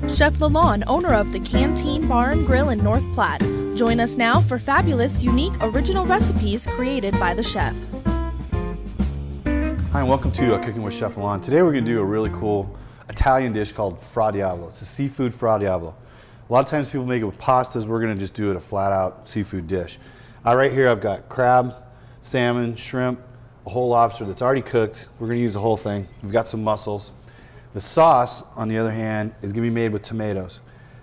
Chef Lalanne, owner of the Canteen Bar and Grill in North Platte. Join us now for fabulous, unique, original recipes created by the chef. Hi, and welcome to Cooking with Chef Lalanne. Today we're going to do a really cool Italian dish called Fra Diavlo. It's a seafood Fra Diavlo. A lot of times people make it with pastas. We're going to just do it a flat-out seafood dish. Right here I've got crab, salmon, shrimp, a whole lobster that's already cooked. We're going to use the whole thing. We've got some mussels. The sauce, on the other hand, is going to be made with tomatoes.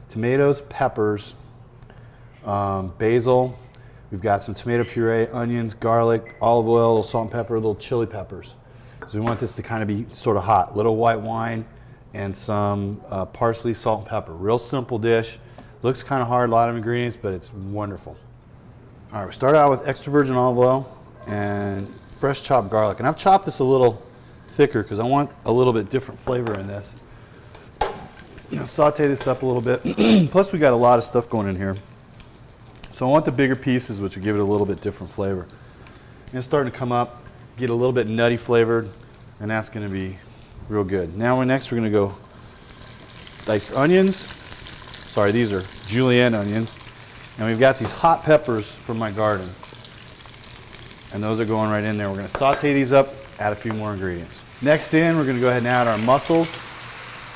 Tomatoes, peppers, basil. We've got some tomato puree, onions, garlic, olive oil, a little salt and pepper, a little chili peppers. So we want this to kind of be sort of hot. Little white wine and some parsley, salt and pepper. Real simple dish. Looks kind of hard, a lot of ingredients, but it's wonderful. All right, we start out with extra virgin olive oil and fresh chopped garlic. And I've chopped this a little thicker because I want a little bit different flavor in this. Saute this up a little bit. Plus we got a lot of stuff going in here. So I want the bigger pieces, which will give it a little bit different flavor. And it's starting to come up, get a little bit nutty flavored, and that's going to be real good. Now next we're going to go diced onions. Sorry, these are julienne onions. And we've got these hot peppers from my garden. And those are going right in there. We're going to saute these up, add a few more ingredients. Next in, we're going to go ahead and add our mussels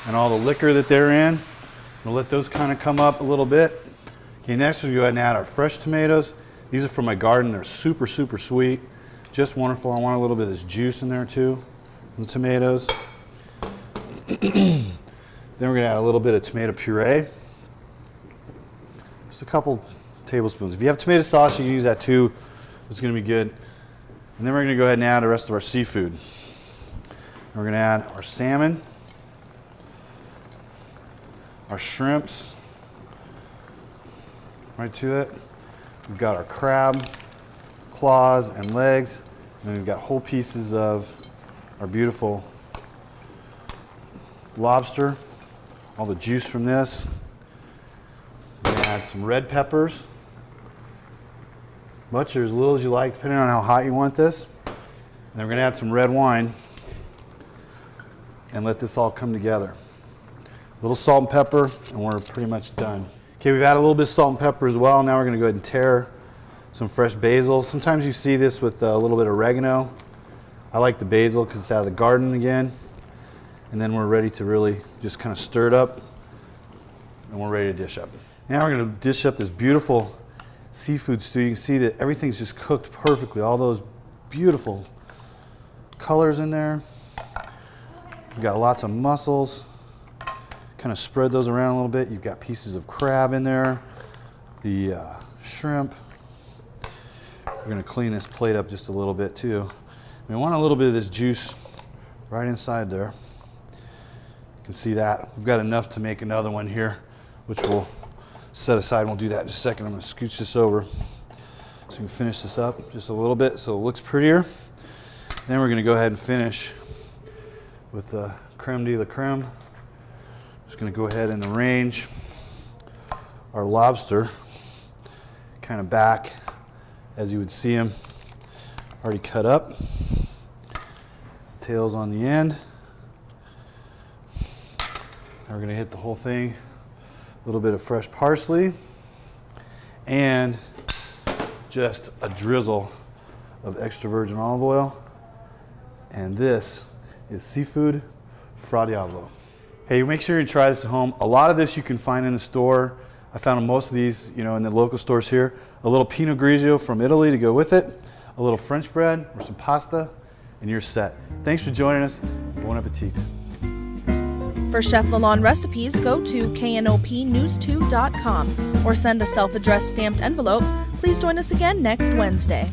and all the liquor that they're in. We'll let those kind of come up a little bit. Okay, next we'll go ahead and add our fresh tomatoes. These are from my garden. They're super, super sweet. Just wonderful. I want a little bit of this juice in there too, the tomatoes. Then we're going to add a little bit of tomato puree. Just a couple tablespoons. If you have tomato sauce, you can use that too. It's going to be good. And then we're going to go ahead and add the rest of our seafood. We're going to add our salmon, our shrimps, right to it. We've got our crab, claws and legs, and then we've got whole pieces of our beautiful lobster, all the juice from this. We're going to add some red peppers, much or as little as you like, depending on how hot you want this. And then we're going to add some red wine and let this all come together. A little salt and pepper, and we're pretty much done. Okay, we've added a little bit of salt and pepper as well. Now we're going to go ahead and tear some fresh basil. Sometimes you see this with a little bit of oregano. I like the basil because it's out of the garden again. And then we're ready to really just kind of stir it up, and we're ready to dish up. Now we're going to dish up this beautiful seafood stew. You can see that everything's just cooked perfectly. All those beautiful colors in there. We've got lots of mussels. Kind of spread those around a little bit. You've got pieces of crab in there, the shrimp. We're going to clean this plate up just a little bit too. We want a little bit of this juice right inside there. You can see that. We've got enough to make another one here, which we'll set aside. We'll do that in just a second. I'm going to scooch this over so we can finish this up just a little bit so it looks prettier. Then we're going to go ahead and finish with the creme de la creme. Just going to go ahead and arrange our lobster kind of back as you would see them already cut up. Tails on the end. Now we're going to hit the whole thing. A little bit of fresh parsley and just a drizzle of extra virgin olive oil. And this is seafood Fra Diavlo. Hey, make sure you try this at home. A lot of this you can find in the store. I found most of these, in the local stores here. A little Pinot Grigio from Italy to go with it, a little French bread or some pasta, and you're set. Thanks for joining us. Bon appetit. For Chef Lalanne recipes, go to KNOPnews2.com or send a self-addressed stamped envelope. Please join us again next Wednesday.